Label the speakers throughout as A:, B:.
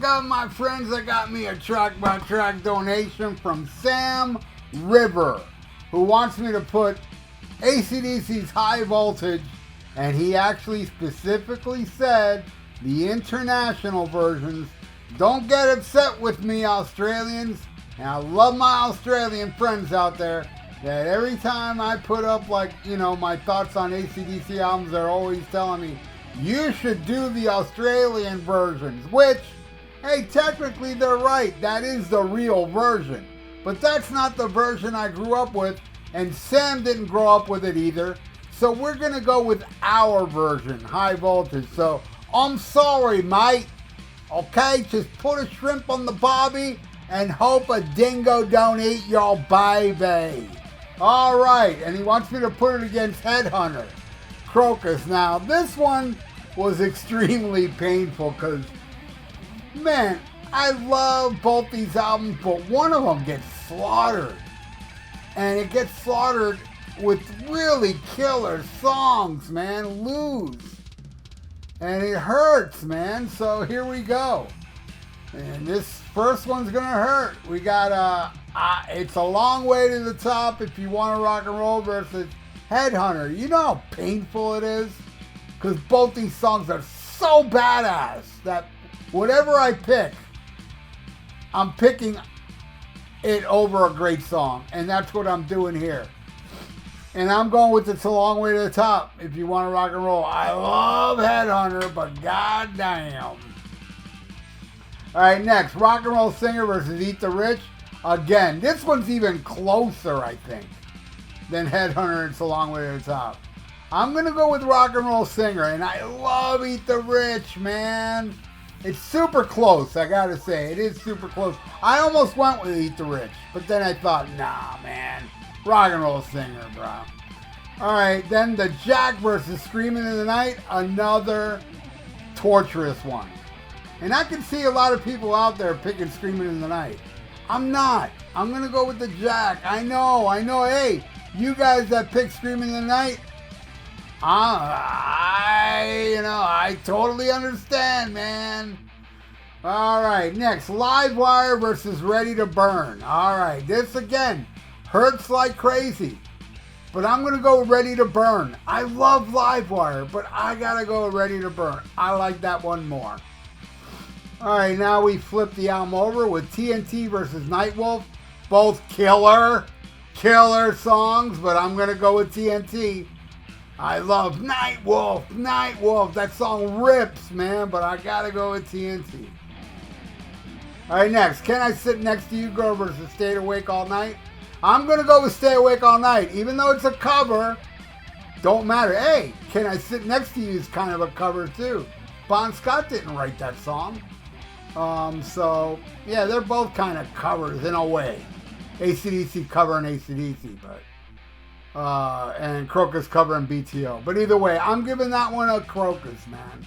A: got my friends that got me a track-by-track donation from Sam River, who wants me to put AC/DC's High Voltage, and he actually specifically said the international versions. Don't get upset with me, Australians. And I love my Australian friends out there, that every time I put up, like, you know, my thoughts on AC/DC albums, they're always telling me, you should do the Australian versions, which, hey, technically they're right. That is the real version. But that's not the version I grew up with, and Sam didn't grow up with it either. So we're going to go with our version, High Voltage. So I'm sorry, mate. Okay, just put a shrimp on the barbie and hope a dingo don't eat your baby. All right, and he wants me to put it against Headhunter, Krokus. Now, this one was extremely painful because, man, I love both these albums, but one of them gets slaughtered. And it gets slaughtered with really killer songs, man. Lose. And it hurts, man. So here we go. And this first one's gonna hurt. We got It's a Long Way to the Top, If You Want to Rock and Roll versus Headhunter. You know how painful it is? Because both these songs are so badass that whatever I pick, I'm picking it over a great song. And that's what I'm doing here. And I'm going with It's a Long Way to the Top, If You Want to Rock and Roll. I love Headhunter, but goddamn. All right, next, Rock and Roll Singer versus Eat the Rich. Again, this one's even closer, I think, than Headhunter. It's a Long Way to the Top. I'm going to go with Rock and Roll Singer, and I love Eat the Rich, man. It's super close, I got to say. It is super close. I almost went with Eat the Rich, but then I thought, nah, man. Rock and Roll Singer, bro. All right, then the Jack versus Screaming in the Night. Another torturous one. And I can see a lot of people out there picking Screaming in the Night. I'm not. I'm going to go with the Jack. I know. Hey, you guys that pick Screaming in the Night, I totally understand, man. All right, next, Livewire versus Ready to Burn. All right, this again hurts like crazy, but I'm going to go with Ready to Burn. I love Livewire, but I got to go with Ready to Burn. I like that one more. All right, now we flip the album over with TNT versus Nightwolf. Both killer songs, but I'm going to go with TNT. I love Nightwolf. That song rips, man, but I got to go with TNT. All right, next, Can I Sit Next to You Girl versus Stay Awake All Night? I'm going to go with Stay Awake All Night. Even though it's a cover, don't matter. Hey, Can I Sit Next to You is kind of a cover too. Bon Scott didn't write that song. So, yeah, they're both kind of covers in a way. AC/DC covering AC/DC, but and Krokus covering BTO. But either way, I'm giving that one a Krokus, man.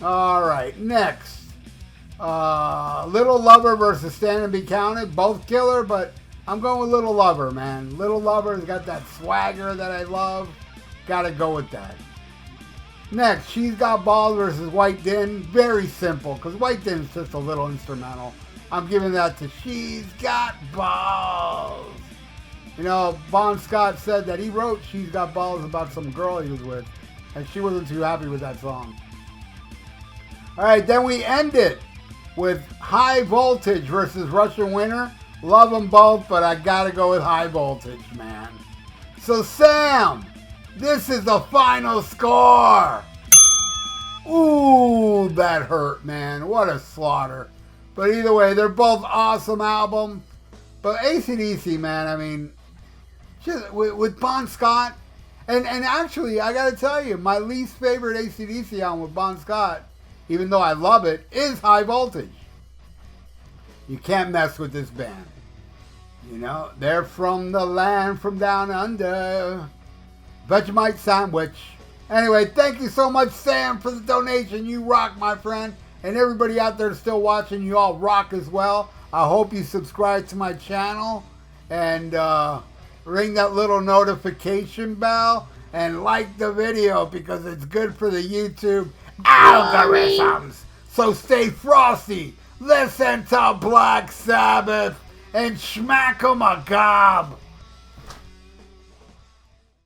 A: All right, next. Little Lover versus Stand and Be Counted. Both killer, but I'm going with Little Lover, man. Little Lover's got that swagger that I love. Gotta go with that. Next, She's Got Balls versus White Din. Very simple, because White Din's just a little instrumental. I'm giving that to She's Got Balls. You know, Bon Scott said that he wrote She's Got Balls about some girl he was with, and she wasn't too happy with that song. All right, then we end it with High Voltage versus Russian Winter. Love them both, but I gotta go with High Voltage, man. So, Sam, this is the final score. Ooh, that hurt, man. What a slaughter. But either way, they're both awesome albums. But AC/DC, man, I mean, just with Bon Scott, and actually, I gotta tell you, my least favorite AC/DC album with Bon Scott, even though I love it, is High Voltage. You can't mess with this band. You know, they're from the land from down under. Vegemite sandwich. Anyway, thank you so much, Sam, for the donation. You rock, my friend. And everybody out there still watching, you all rock as well. I hope you subscribe to my channel and ring that little notification bell and like the video because it's good for the YouTube algorithms. So stay frosty, listen to Black Sabbath, and smack 'em a gob.